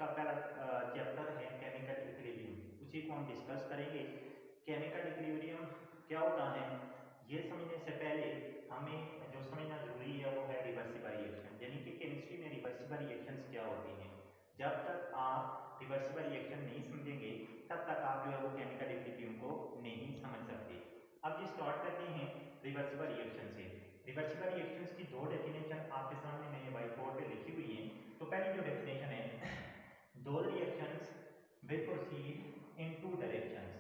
का पहला चैप्टर है केमिकल इक्विलिब्रियम, उसी को हम डिस्कस करेंगे। केमिकल इक्विलिब्रियम क्या होता है ये समझने से पहले हमें जो समझना जरूरी है वो है रिवर्सिबल रिएक्शन, यानी कि केमिस्ट्री में रिवर्सिबल रिएक्शंस क्या होती हैं। जब तक आप रिवर्सिबल रिएक्शन नहीं समझेंगे तब तक आप जो है वो केमिकल इक्विलिब्रियम को नहीं समझ सकते। अब ये स्टार्ट करते हैं रिवर्सिबल रिएक्शन से। रिवर्सिबल रिएक्शंस की दो डेफिनेशन आपके सामने मैंने व्हाइट बोर्ड पे लिखी हुई है। तो पहली जो डेफिनेशन है, दो reactions will proceed in two directions,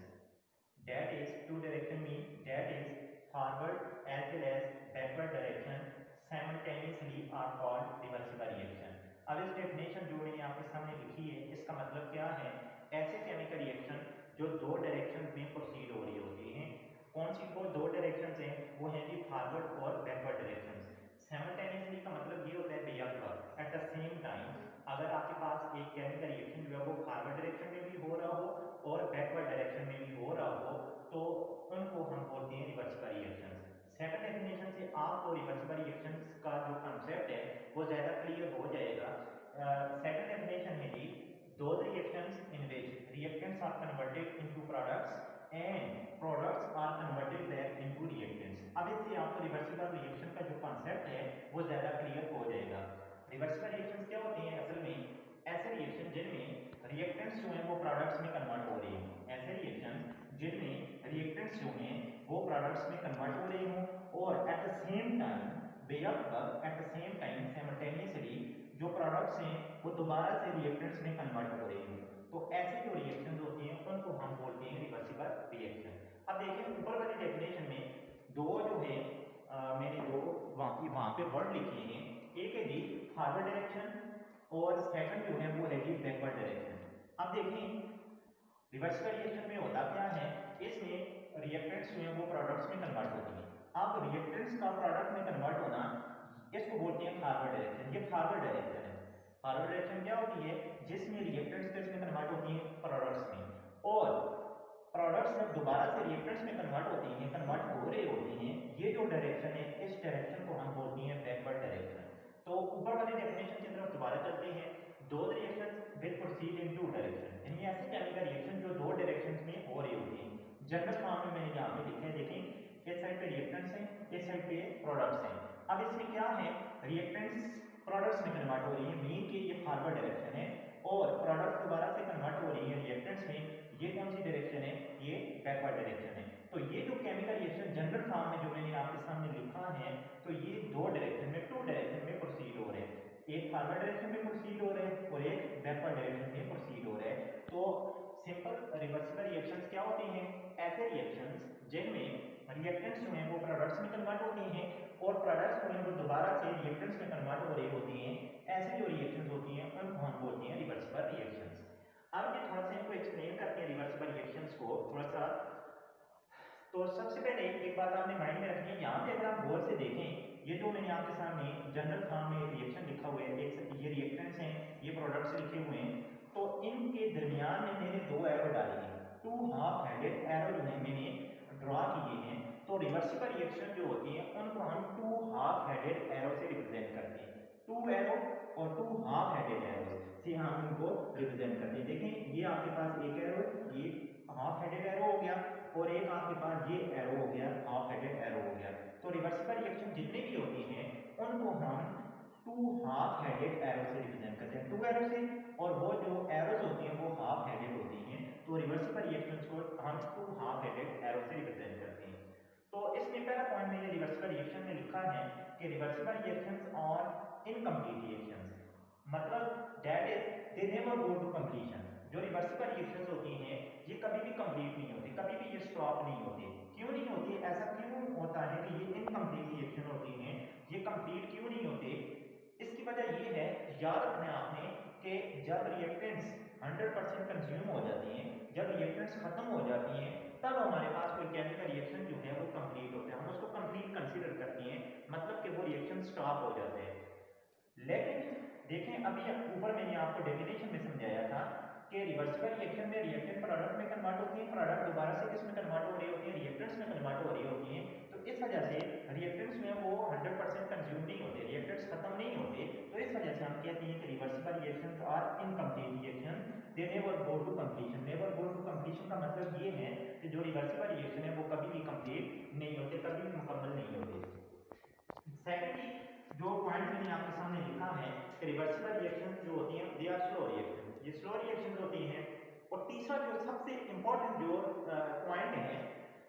that is two direction mean that is forward as well as backward direction simultaneously are called reversible reaction। अब इस डेफिनेशन जो मैंने आपके सामने लिखी है इसका मतलब क्या है, ऐसे केमिकल रिएक्शन जो दो डायरेक्शन में प्रोसीड हो रही होती हैं। कौन सी वो दो डायरेक्शंस हैं, वो हैं जी फॉरवर्ड और बैकवर्ड डायरेक्शंस। साइमल्टेनियसली का मतलब ये होता है बेअर्थ एट द सेम टाइम। अगर आपके पास एक केमिकल रिएक्शन जो है वो फॉरवर्ड डायरेक्शन में भी हो रहा हो और बैकवर्ड डायरेक्शन में भी हो रहा हो तो उनको हम बोलते हैं रिवर्सिबल रिएक्शंस। सेकंड डेफिनेशन से आपको रिवर्सिबल रिएक्शंस का जो कंसेप्ट है वो ज्यादा क्लियर हो जाएगा। सेकंड डेफिनेशन है जी, those reactions in which reactants are converted into products and products are converted back into reactants। अब इससे आपको रिवर्सिबल रिएक्शन का जो कंसेप्ट है वो ज्यादा क्लियर हो जाएगा। रिवर्सिबल रिएक्शंस क्या होती हैं, असल में ऐसे रिएक्शन जिनमें रिएक्टेंट्स जो हैं वो प्रोडक्ट्स में कन्वर्ट हो रहे हैं। ऐसे रिएक्शंस जिनमें रिएक्टेंट्स जो हैं वो प्रोडक्ट्स में कन्वर्ट हो रहे हों और at the same time at the same time simultaneously जो प्रोडक्ट्स हैं वो दोबारा से रिएक्टेंट्स में कन्वर्ट हो रहे हैं। तो ऐसी जो रिएक्शंस होती हैं उनको हम बोलते हैं रिवर्सिबल रिएक्शन। अब देखिए ऊपर वाली डेफिनेशन में दो जो है मैंने दो वहां पे वर्ड लिखे हैं। एक है जी फॉरवर्ड डायरेक्शन और सेकंड जो है वो है जी बैकवर्ड डायरेक्शन। अब देखें रिवर्सिबल रिएक्शन में होता क्या है, इसमें रिएक्टेंट्स जो हैं वो प्रोडक्ट्स में कन्वर्ट होती हैं। अब रिएक्टेंट्स का प्रोडक्ट में कन्वर्ट होना इसको बोलते हैं फॉरवर्ड डायरेक्शन। ये फॉरवर्ड डायरेक्शन है। फॉरवर्ड डायरेक्शन क्या होती है, जिसमें रिएक्टेंट्स किसमें कन्वर्ट होती हैं, प्रोडक्ट्स में। और प्रोडक्ट्स जब दोबारा से रिएक्टेंट्स में कन्वर्ट होती हैं, कन्वर्ट हो रहे होते हैं, ये जो डायरेक्शन है इस डायरेक्शन को हम बोलते हैं बैकवर्ड डायरेक्शन। तो ऊपर वाले डेफिनेशन की तरफ दोबारा चलते हैं। दो reactions will proceed in two directions, यानी ऐसे केमिकल रिएक्शन जो दो डायरेक्शंस में हो रही होती हैं। जनरल फॉर्म में मैंने यहाँ पे लिखा है, देखें इस साइड पे रिएक्टेंट्स हैं, इस साइड पे प्रोडक्ट्स हैं। अब इसमें क्या है, रिएक्टेंट्स प्रोडक्ट्स में कन्वर्ट हो रही है, मीन के ये फॉरवर्ड डायरेक्शन है, और प्रोडक्ट्स दोबारा से कन्वर्ट हो रही है रिएक्टेंट्स में, ये कौन सी डायरेक्शन है, ये बैकवर्ड डायरेक्शन है। तो ये जो केमिकल रिएक्शन जनरल फॉर्म में जो मैंने आपके सामने लिखा है, तो ये दो डायरेक्शन में, टू डायरेक्शन में प्रोसीड हो रहे हैं। एक फॉरवर्ड डायरेक्शन में प्रोसीड हो रहे हैं और एक बैकवर्ड डायरेक्शन में प्रोसीड हो रहे हैं। तो सिंपल रिवर्सिबल रिएक्शंस क्या होती हैं, ऐसे रिएक्शंस जिनमें रिएक्टेंट्स जो हैं वो प्रोडक्ट्स में कन्वर्ट होती हैं और प्रोडक्ट्स जो हैं वो दोबारा से रिएक्टेंट्स में कन्वर्ट हो रही होती हैं। ऐसी जो रिएक्शंस होती हैं उनको हम बोलते हैं रिवर्सिबल रिएक्शंस। अब ये थोड़ा सा इनको एक्सप्लेन करते हैं रिवर्सिबल रिएक्शंस को थोड़ा सा। तो सबसे पहले एक बात आपने माइंड में रखनी है, यहाँ पे अगर आप गौर से देखें, ये जो मैंने आपके सामने जनरल फॉर्म में रिएक्शन लिखा हुआ है, ये रिएक्टेंट्स हैं, ये प्रोडक्ट्स लिखे हुए हैं, तो इनके दरमियान में मैंने दो एरो डाले हैं, टू हाफ हेडेड एरो जो है मैंने ड्रॉ किए हैं। तो रिवर्सिबल रिएक्शन जो होती है उनको हम टू हाफ हेडेड एरो से रिप्रेजेंट करते हैं। टू एरो और टू हाफ हेडेड एरो से हम उनको रिप्रेजेंट करते हैं। देखें ये आपके पास एक एरो, ये हाफ हेडेड एरो हो गया, और एक आपके पास ये एरो हो गया, हाफ हेडेड एरो हो गया। तो रिवर्सिबल रिएक्शन जितने भी होती हैं उनको हम टू हाफ हेडेड एरो से रिप्रेजेंट करते हैं, टू एरो से, और वो जो एरोस होती हैं वो हाफ हेडेड होती हैं। तो रिवर्सिबल रिएक्शंस को हम टू हाफ हेडेड एरो से रिप्रेजेंट करते हैं। तो इसमें पहला पॉइंट मैंने रिवर्सिबल रिएक्शन में लिखा है कि रिवर्सिबल रिएक्शंस और इनकम्प्लीट रिएक्शंस, मतलब that is they never go to completion. जो रिवर्सिबल रिएक्शंस होती हैं ये कभी भी कंप्लीट नहीं होती, कभी भी ये स्टॉप नहीं होती। क्यों नहीं होती, ऐसा क्यों होता है कि ये इनकम्प्लीट रिएक्शन होती हैं, ये कंप्लीट क्यों नहीं होते? इसकी वजह ये है, याद रखना है आपने, कि जब रिएक्टेंट्स 100% कंज्यूम हो जाती हैं, जब रिएक्टेंट्स खत्म हो जाती हैं, तब हमारे पास कोई केमिकल रिएक्शन जो है वो कंप्लीट होता है, हम उसको कंप्लीट कंसीडर करते हैं, मतलब कि वो रिएक्शन स्टॉप हो जाते हैं। लेकिन देखें अभी ऊपर मैंने आपको डेफिनेशन में समझाया था कि रिवर्सिबल रिएक्शन में रिएक्टेंट प्रोडक्ट में कन्वर्ट होती है, प्रोडक्ट दोबारा से किसमें कन्वर्ट हो रही होती है, रिएक्टेंट्स में कन्वर्ट हो रही होती हैं। तो इस वजह से रिएक्टेंट्स में वो 100% कंज्यूम नहीं होते, रिएक्टेंट्स खत्म नहीं होते। तो इस वजह से हम कह कहती हैं कि reversible reactions are incomplete reaction, they never go to completion. Never go to completion का मतलब ये है कि जो रिवर्सिबल रिएक्शन है वो कभी भी कंप्लीट नहीं होते, कभी भी मुकम्मल नहीं होते। सेकेंडली जो पॉइंट मैंने आपके सामने लिखा है कि रिवर्सिबल रिएक्शन जो होती हैं दे आर स्लो रिएक्शन, ये स्लो रिएक्शन होती हैं। और तीसरा जो सबसे इंपॉर्टेंट जो पॉइंट है,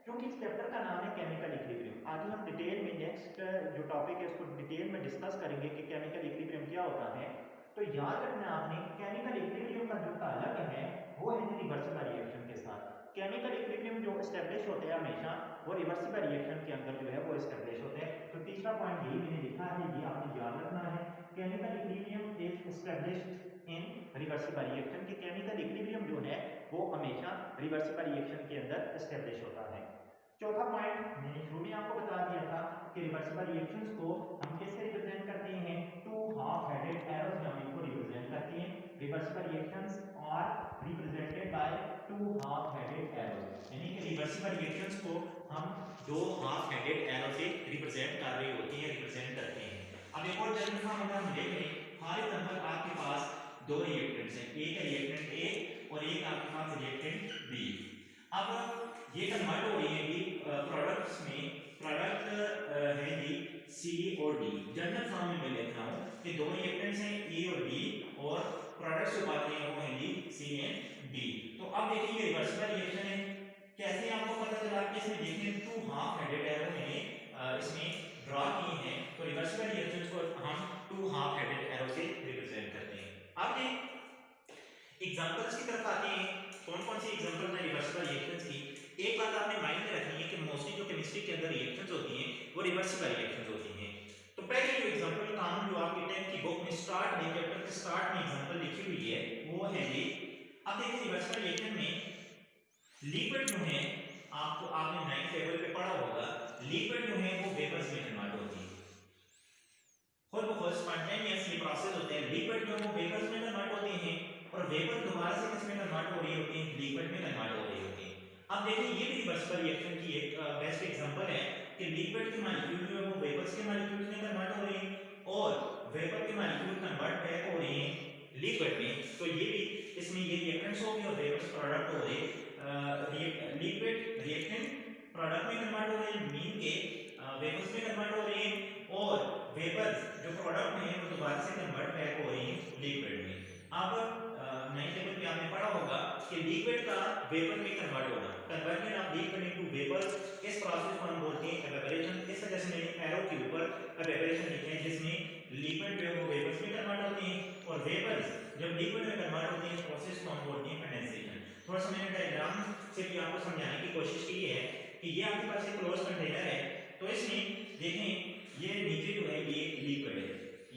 क्योंकि इस चैप्टर का नाम है केमिकल इक्विलिब्रियम, आगे हम डिटेल में नेक्स्ट जो टॉपिक है उसको डिटेल में डिस्कस करेंगे कि केमिकल इक्विलिब्रियम क्या होता है। तो याद रखना आपने केमिकल इक्विलिब्रियम का जो ताल्लुक है वो है रिवर्सिबल रिएक्शन के साथ। केमिकल इक्विलिब्रियम जो एस्टेब्लिश होते हैं हमेशा वो रिवर्सिबल रिएक्शन के अंदर जो है वो एस्टेब्लिश होते हैं। तो तीसरा पॉइंट यही मैंने लिखा है, ये आपने याद रखना है, chemical equilibrium is established in reversible reaction, कि केमिकल इक्विलिब्रियम जो है वो हमेशा रिवर्सिबल रिएक्शन के अंदर एस्टेब्लिश होता है। चौथा पॉइंट मैंने शुरू में आपको बता दिया था कि रिवर्सिबल रिएक्शंस को हम कैसे रिप्रेजेंट करते हैं, टू हाफ हेडेड एरोस में हम इनको रिप्रेजेंट करते हैं। Reversible reactions are represented by two half headed arrows, यानी कि रिवर्सिबल रिएक्शंस को हम दो हाफ हेडेड एरो से रिप्रेजेंट कर रहे होते हैं, रिप्रेजेंट करते हैं। अब एक और जनरल फॉर्म अगर हम देखें, फॉर एग्जांपल आपके पास दो रिएक्टेंट्स हैं, एक है रिएक्टेंट ए और एक आपके पास रिएक्टेंट बी। अब ये कन्वर्ट हो रही है जी प्रोडक्ट्स में, प्रोडक्ट है जी सी और डी। जनरल फॉर्म में मैं लिख रहा हूं कि दो रिएक्टेंट्स हैं ए और बी और प्रोडक्ट्स जो बात हैं वो हैं जी सी एंड डी। तो अब देखिए ये रिवर्सिबल रिएक्शन है, कैसे आपको पता चला कि इसमें देखिए टू हाफ हेडेड एरो मैंने इसमें ड्रा किए हैं, तो रिवर्सिबल रिएक्शंस को हम टू हाफ हेडेड एरो से रिप्रेजेंट करते हैं। अब एग्जांपल्स की तरफ आते हैं, कौन कौन सी एग्जांपल्स हैं रिवर्सिबल रिएक्शंस की। एक बात आपने माइंड में रखनी है कि मोस्टली जो केमिस्ट्री के अंदर रिएक्शंस होती हैं वो रिवर्सिबल रिएक्शंस होती हैं। तो पहले जो एग्जांपल काम जो आपकी 10th की बुक में स्टार्ट में चैप्टर के स्टार्ट में एग्जांपल लिखी हुई है वो है ये। अब देखिए रिवर्सिबल रिएक्शन में लिक्विड जो है, आपको आपने 9th लेवल पे पढ़ा होगा, लिक्विड जो है वो वेपर्स में कन्वर्ट होती है। खुद ब खुद स्पॉन्टेनियस ये प्रोसेस होता है, लिक्विड जो है वो वेपर्स में कन्वर्ट होते हैं और वेपर दोबारा से किस में कन्वर्ट हो रही होती है, लिक्विड में कन्वर्ट हो रही होती है। अब देखिए ये भी रिवर्सिबल रिएक्शन की एक बेस्ट एग्जांपल है कि लिक्विड के मॉलिक्यूल जो है वो वेपर्स के मॉलिक्यूल्स में कन्वर्ट हो रहे हैं और वेपर के मॉलिक्यूल कन्वर्ट बैक हो रहे हैं लिक्विड में। तो ये भी इसमें ये रिएक्टेंट्स हो गए और वेपर्स प्रोडक्ट हो रहे, लिक्विड रिएक्टेंट प्रोडक्ट में कन्वर्ट हो रहे हैं, मीन के वेपर्स में कन्वर्ट हो रहे हैं और वेपर्स जो प्रोडक्ट में है वो दोबारा से कन्वर्ट बैक हो रहे हैं लिक्विड में। अब 9th लेवल पे आपने पढ़ा होगा कि लिक्विड का वेपर में कन्वर्ट होना, conversion of liquid into vapour, इस प्रोसेस को हम बोलते हैं एवेपोरेशन। इस वजह से मैंने एरो के ऊपर एवेपोरेशन लिखे हैं, जिसमें लिक्विड जो है वो वेपर्स में कन्वर्ट होते हैं और वेपर्स जब लिक्विड में कन्वर्ट होते हैं इस प्रोसेस को हम बोलते हैं कंडेंसेशन। थोड़ा सा मैंने डायग्राम से भी आपको समझाने की कोशिश की है कि ये आपके पास एक क्लोज कंटेनर है, तो इसमें देखें ये नीचे जो है ये लिक्विड है,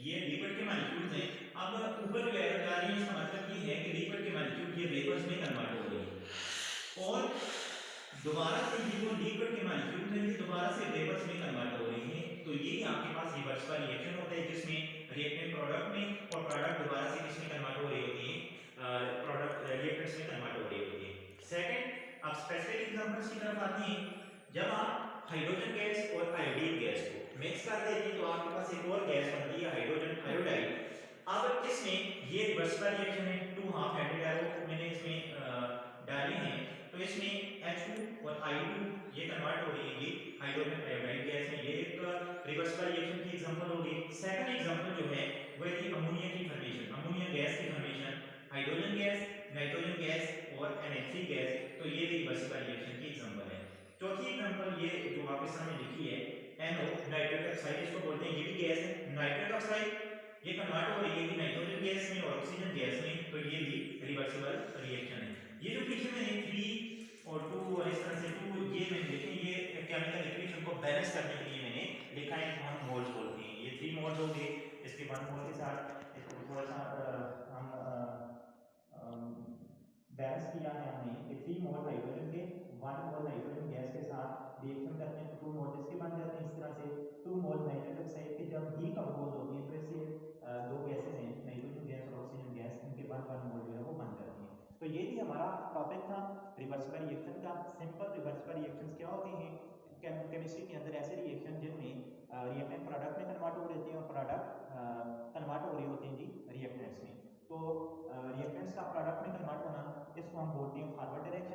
ये लिक्विड के मॉलिक्यूल्स हैं। अब ऊपर जो एरो जा रही है इसका मतलब ये है कि लिक्विड के मॉलिक्यूल ये वेपर्स में कन्वर्ट हो रही है और दोबारा से ये जो लिक्विड के मॉलिक्यूल्स हैं ये दोबारा से वेपर्स में कन्वर्ट हो रही हैं। तो ये आपके पास रिवर्सिबल रिएक्शन होता है जिसमें रिएक्टेंट प्रोडक्ट में और प्रोडक्ट दोबारा से किसमें कन्वर्ट हो रही होती है, प्रोडक्ट रिएक्टेंट्स में कन्वर्ट हो रही होती है। सेकंड अब स्पेसिफिक एग्जांपल्स की तरफ आते हैं, जब आप हाइड्रोजन गैस और आयोडीन गैस को मिक्स कर देते हैं तो आपके पास एक और गैस बनती है हाइड्रोजन आयोडाइड। अब इसमें ये रिवर्सिबल रिएक्शन है, टू हाफ हेडेड एरो मैंने इसमें डाली है, तो इसमें H2 और I2 ये कन्वर्ट हो रही है हाइड्रोजन आयोडाइड गैस में, ये एक रिवर्सिबल रिएक्शन की एग्जांपल होगी। सेकंड एग्जांपल जो है वो है अमोनिया की फॉर्मेशन, अमोनिया गैस की formation, hydrogen gas, nitrogen gas और NH3 गैस, तो ये भी रिवर्सिबल रिएक्शन की एग्जांपल है। चौथी एग्जांपल ये जो आपके सामने लिखी है NO नाइट्रिक ऑक्साइड, इसको बोलते हैं, ये भी गैस है, नाइट्रिक ऑक्साइड ये कन्वर्ट हो रही है नाइट्रोजन गैस में और ऑक्सीजन गैस में, तो ये भी रिवर्सिबल रिएक्शन है। ये जो पीछे मैंने 3 और 2 और इस तरह से 2 ये मैंने लिखे, ये केमिकल इक्वेशन को बैलेंस करने के लिए मैंने लिखा है, हम मोल्स बोलते हैं। ये 3 मोल्स हो गए, इसके 1 मोल के साथ इसको थोड़ा सा हम बैलेंस किया है हमने कि 3 मोल हाइड्रोजन के 1 मोल नाइट्रोजन गैस के साथ रिएक्शन करते हैं तो 2 मोल इसके बन जाते हैं। इस तरह से 2 मोल नाइट्रिक ऑक्साइड के जब डीकंपोज होती हैं तो इससे दो गैसेस हैं नाइट्रोजन गैस और ऑक्सीजन गैस, इनके 1 मोल जो है वो बन जाती हैं। तो ये भी हमारा टॉपिक था रिवर्सिबल रिएक्शन का। सिंपल रिवर्सिबल रिएक्शंस क्या होती हैं, केमिस्ट्री के अंदर ऐसे रिएक्शन जिनमें रिएक्टेंट प्रोडक्ट में कन्वर्ट हो रहे हैं और प्रोडक्ट कन्वर्ट हो रही होती हैं जी इसको हम बोलते हैं फॉरवर्ड डायरेक्शन।